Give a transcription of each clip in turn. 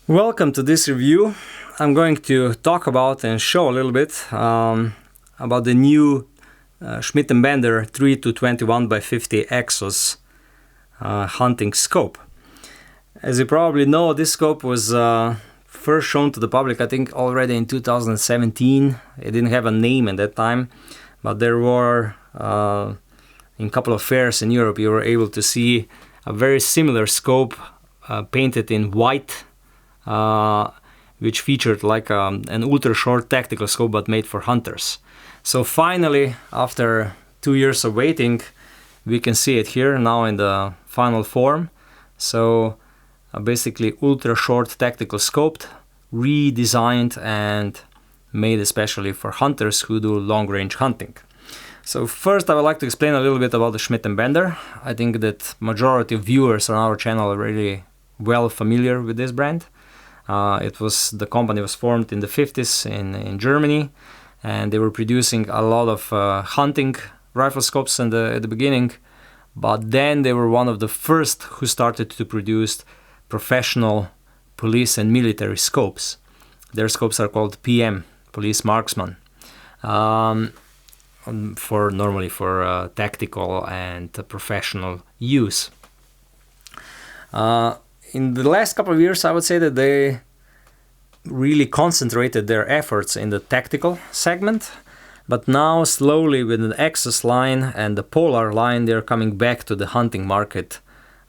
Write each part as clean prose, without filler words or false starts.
Welcome to this review. I'm going to talk about and show a little bit about the new Schmidt Bender 3-21x50 Exos hunting scope. As you probably know, this scope was first shown to the public, I think, already in 2017. It didn't have a name at that time, but there were, in a couple of fairs in Europe, you were able to see a very similar scope painted in white, which featured like an ultra-short tactical scope but made for hunters. So finally, after 2 years of waiting, we can see it here now in the final form. So basically ultra-short tactical scope, redesigned and made especially for hunters who do long-range hunting. So first I would like to explain a little bit about the Schmidt Bender. I think that majority of viewers on our channel are really well familiar with this brand. The company was formed in the 50s in Germany, and they were producing a lot of hunting rifle scopes at the beginning, but then they were one of the first who started to produce professional police and military scopes. Their scopes are called PM, Police Marksman, normally for tactical and professional use. In the last couple of years, I would say that they really concentrated their efforts in the tactical segment, but now slowly with the Exos line and the Polar line, they're coming back to the hunting market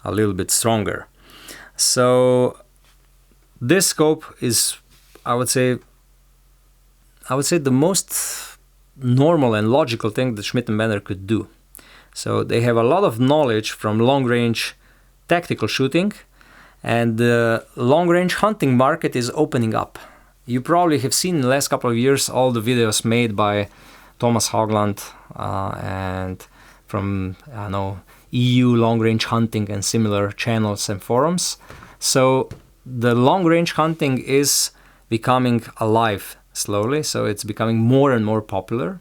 a little bit stronger. So this scope is, I would say the most normal and logical thing that Schmidt Bender could do. So they have a lot of knowledge from long-range tactical shooting, and the long-range hunting market is opening up. You probably have seen in the last couple of years all the videos made by Thomas Haugland and from EU long-range hunting and similar channels and forums. So the long-range hunting is becoming alive slowly, so it's becoming more and more popular.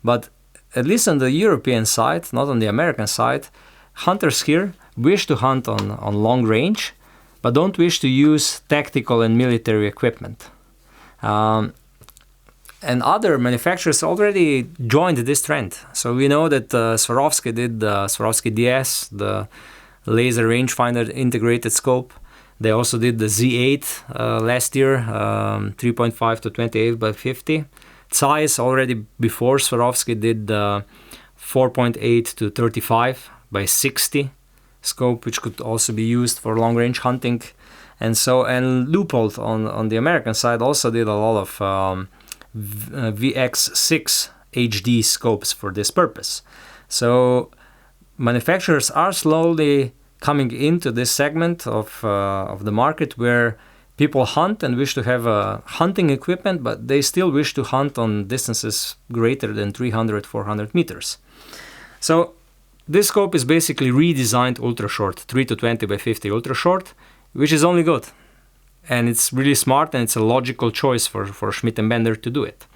But at least on the European side, not on the American side, hunters here wish to hunt on long range, but don't wish to use tactical and military equipment. And other manufacturers already joined this trend. So we know that Swarovski did the Swarovski DS, the laser rangefinder integrated scope. They also did the Z8 last year, 3.5 to 28x50. Zeiss already before Swarovski did the 4.8 to 35x60 scope, which could also be used for long-range hunting. And Leupold on the American side also did a lot of VX6 HD scopes for this purpose. So manufacturers are slowly coming into this segment of the market where people hunt and wish to have hunting equipment, but they still wish to hunt on distances greater than 300, 400 meters. So this scope is basically redesigned ultra-short, 3-20x50 ultra-short, which is only good. And it's really smart, and it's a logical choice for Schmidt Bender to do it.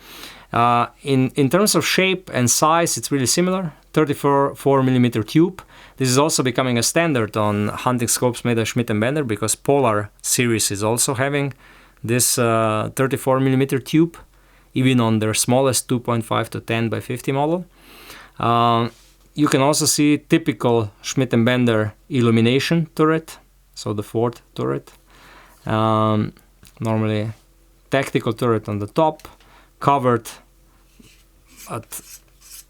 In terms of shape and size, it's really similar, 34mm tube. This is also becoming a standard on hunting scopes made by Schmidt Bender, because Polar series is also having this 34mm tube, even on their smallest 2.5 to 10x50 model. You can also see typical Schmidt Bender illumination turret, so the fourth turret. Normally tactical turret on the top, covered, but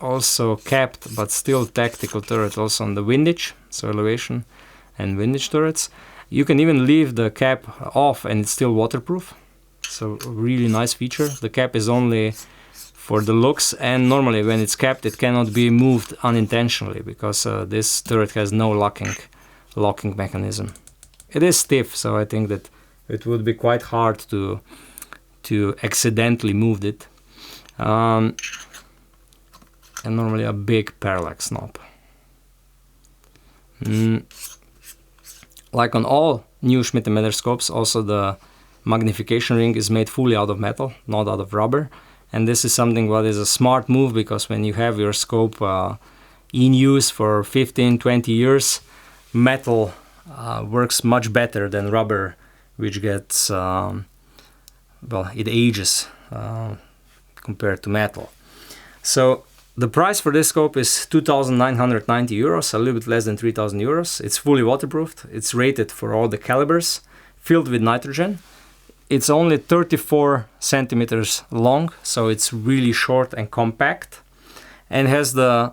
also capped, but still tactical turret also on the windage, so elevation and windage turrets. You can even leave the cap off and it's still waterproof, so a really nice feature. The cap is only for the looks, and normally when it's capped it cannot be moved unintentionally, because this turret has no locking mechanism. It is stiff, so I think that it would be quite hard to accidentally move it. And normally a big parallax knob. Like on all new Schmidt Bender scopes, also the magnification ring is made fully out of metal, not out of rubber. And this is something what is a smart move, because when you have your scope in use for 15, 20 years, metal works much better than rubber which gets, well, it ages compared to metal. So the price for this scope is 2,990 euros, a little bit less than 3,000 euros. It's fully waterproofed. It's rated for all the calibers, filled with nitrogen. It's only 34 centimeters long, so it's really short and compact, and has the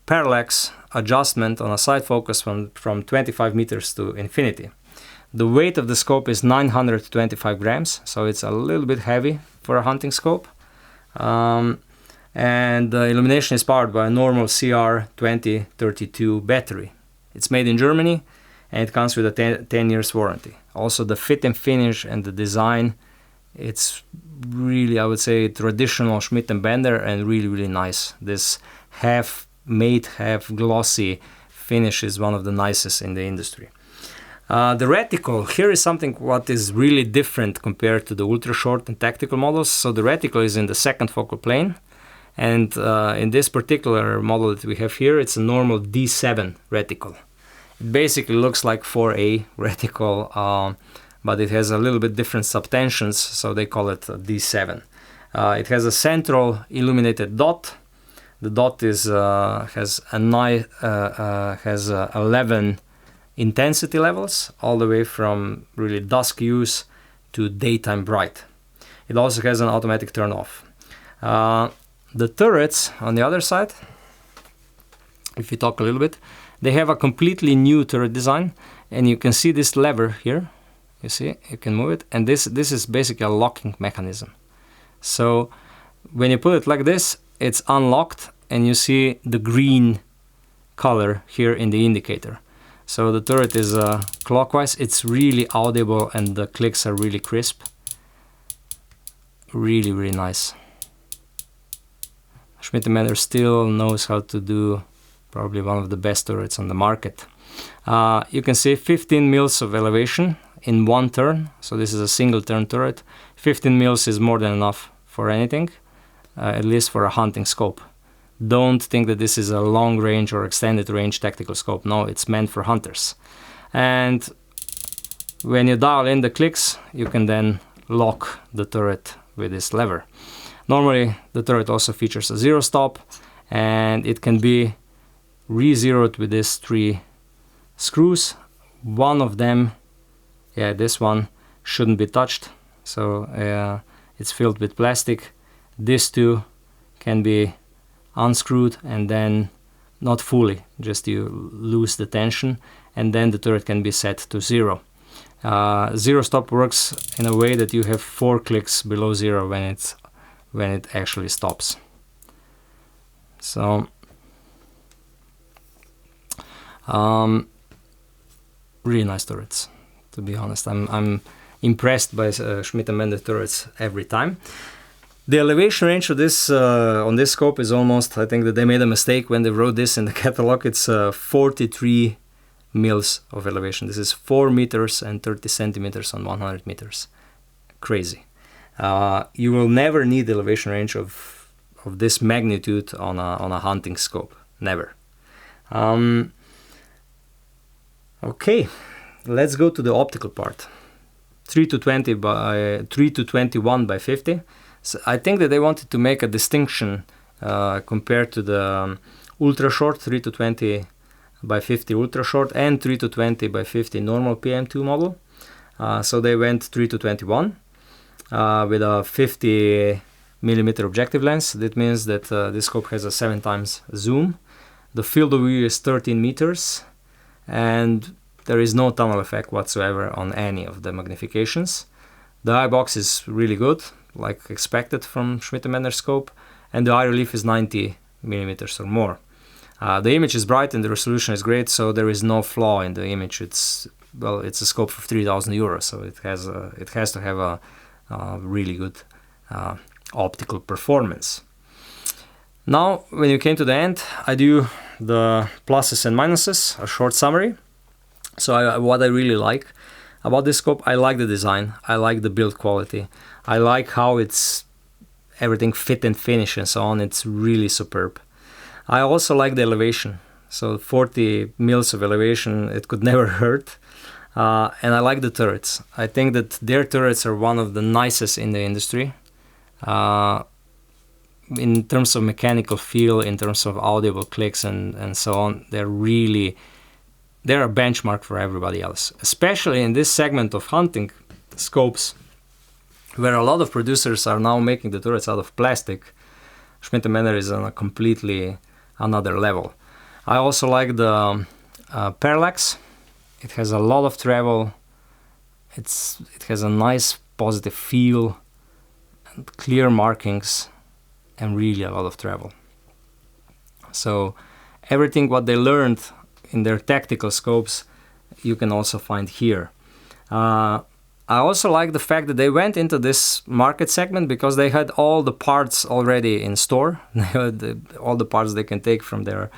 parallax adjustment on a side focus from 25 meters to infinity. The weight of the scope is 925 grams, so it's a little bit heavy for a hunting scope. And the illumination is powered by a normal CR2032 battery. It's made in Germany, and it comes with a 10 years warranty. Also, the fit and finish and the design, it's really, I would say, traditional Schmidt Bender, and really, really nice. This half matte, half glossy finish is one of the nicest in the industry. The reticle, here is something what is really different compared to the ultra short and tactical models. So the reticle is in the second focal plane, and in this particular model that we have here, it's a normal D7 reticle. It basically looks like 4A reticle, but it has a little bit different subtensions, so they call it a D7. It has a central illuminated dot. The dot is has 11 intensity levels, all the way from really dusk use to daytime bright. It also has an automatic turn off. The turrets on the other side, if you talk a little bit, they have a completely new turret design, and you can see this lever here. You see, you can move it, and this is basically a locking mechanism. So when you put it like this, it's unlocked, and you see the green color here in the indicator. So the turret is clockwise. It's really audible, and the clicks are really crisp. Really, really nice. Schmidt Bender still knows how to do probably one of the best turrets on the market. You can see 15 mils of elevation in one turn. So this is a single turn turret. 15 mils is more than enough for anything, at least for a hunting scope. Don't think that this is a long range or extended range tactical scope. No, it's meant for hunters. And when you dial in the clicks, you can then lock the turret with this lever. Normally, the turret also features a zero stop, and it can be re-zeroed with these 3 screws. One of them, this one shouldn't be touched, so it's filled with plastic. These 2 can be unscrewed, and then not fully, just you lose the tension, and then the turret can be set to 0. Zero stop works in a way that you have 4 clicks below 0 when it actually stops. So really nice turrets, to be honest. I'm impressed by Schmidt Bender turrets every time. The elevation range of this on this scope is almost, I think that they made a mistake when they wrote this in the catalog. It's 43 mils of elevation. This is 4 meters and 30 centimeters on 100 meters. Crazy. You will never need the elevation range of this magnitude on a hunting scope. Never. Okay, let's go to the optical part. 3-to-21 by 50. So I think that they wanted to make a distinction compared to the ultra short 3-to-20 by 50 ultra short and 3-to-20 by 50 normal PM2 model. So they went 3-to-21 with a 50 millimeter objective lens. That means that this scope has a 7 times zoom. The field of view is 13 meters, and there is no tunnel effect whatsoever on any of the magnifications. The eye box is really good, like expected from Schmidt Bender scope, and the eye relief is 90 millimeters or more. The image is bright and the resolution is great, so there is no flaw in the image. It's a scope for 3,000 euros, so it has to have a really good optical performance. Now, when you came to the end, I do the pluses and minuses, a short summary. So what I really like about this scope, I like the design, I like the build quality, I like how it's everything fit and finish and so on. It's really superb. I also like the elevation. So 40 mils of elevation, it could never hurt. And I like the turrets. I think that their turrets are one of the nicest in the industry. In terms of mechanical feel, in terms of audible clicks and so on, they're a benchmark for everybody else, especially in this segment of hunting scopes, where a lot of producers are now making the turrets out of plastic. Schmidt Bender is on a completely another level. I also like the parallax. It has a lot of travel. It has a nice positive feel, and clear markings, and really a lot of travel. So everything what they learned in their tactical scopes, you can also find here. I also like the fact that they went into this market segment because they had all the parts already in store. They had all the parts they can take from their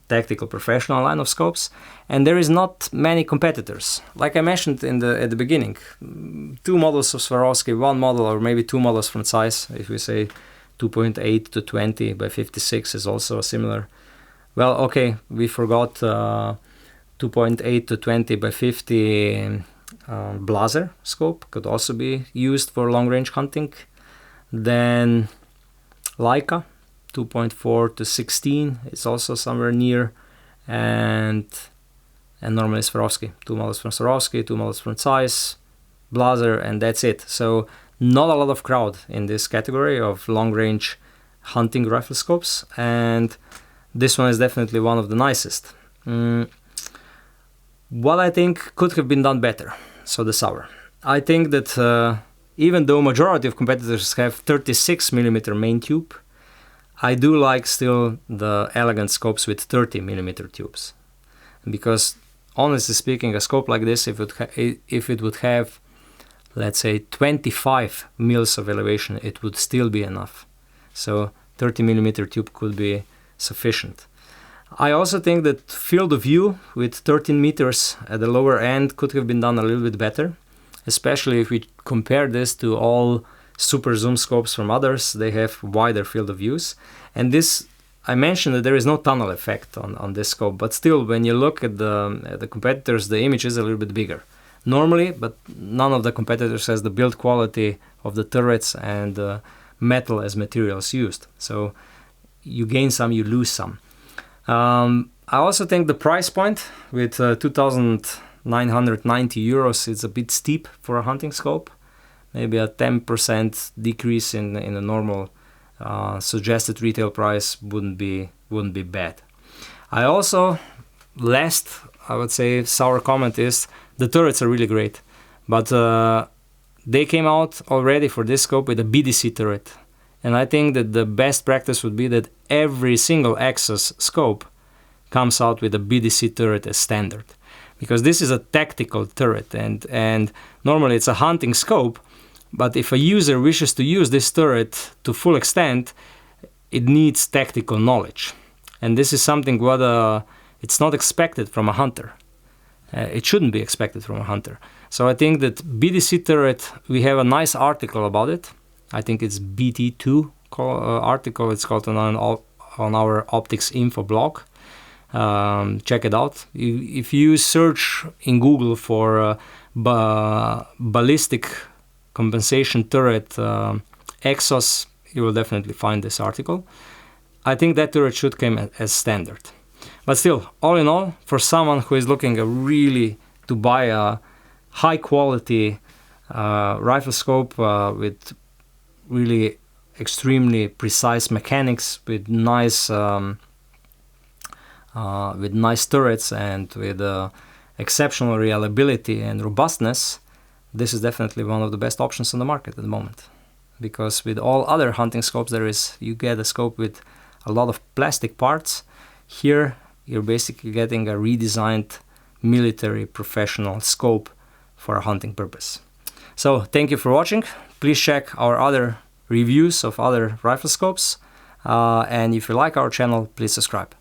tactical professional line of scopes, and there is not many competitors. Like I mentioned at the beginning, 2 models of Swarovski, 1 model or maybe 2 models from Zeiss. If we say 2.8 to 20 by 56 is also a similar. Well, okay, we forgot 2.8 to 20 by 50 blazer scope could also be used for long-range hunting. Then Leica 2.4 to 16 is also somewhere near, and normally Swarovski, 2 models from Swarovski, 2 models from Zeiss, blazer, and that's it. So not a lot of crowd in this category of long-range hunting rifle scopes, and this one is definitely one of the nicest. What I think could have been done better, so the Sauer. I think that even though majority of competitors have 36mm main tube, I do like still the elegant scopes with 30mm tubes. Because honestly speaking, a scope like this, if it would have, let's say, 25 mils of elevation, it would still be enough. So 30mm tube could be sufficient. I also think that field of view with 13 meters at the lower end could have been done a little bit better, especially if we compare this to all super zoom scopes from others. They have wider field of views, and this, I mentioned that there is no tunnel effect on this scope, but still when you look at the competitors, the image is a little bit bigger normally, but none of the competitors has the build quality of the turrets and metal as materials used. So you gain some, you lose some. I also think the price point with 2,990 euros is a bit steep for a hunting scope. Maybe a 10% decrease in the normal suggested retail price wouldn't be bad. I also, I would say, sour comment is the turrets are really great, but they came out already for this scope with a BDC turret. And I think that the best practice would be that every single Exos scope comes out with a BDC turret as standard. Because this is a tactical turret, and normally it's a hunting scope, but if a user wishes to use this turret to full extent, it needs tactical knowledge. And this is something what it's not expected from a hunter. It shouldn't be expected from a hunter. So I think that BDC turret, we have a nice article about it. I think it's BT2 article. It's called on our optics info blog. Check it out. If you search in Google for ballistic compensation turret Exos, you will definitely find this article. I think that turret should come as standard. But still, all in all, for someone who is looking really to buy a high quality rifle scope with really extremely precise mechanics, with nice turrets and with exceptional reliability and robustness, this is definitely one of the best options on the market at the moment. Because with all other hunting scopes, you get a scope with a lot of plastic parts. Here, you're basically getting a redesigned military professional scope for a hunting purpose. So thank you for watching. Please check our other reviews of other rifle scopes. And if you like our channel, please subscribe.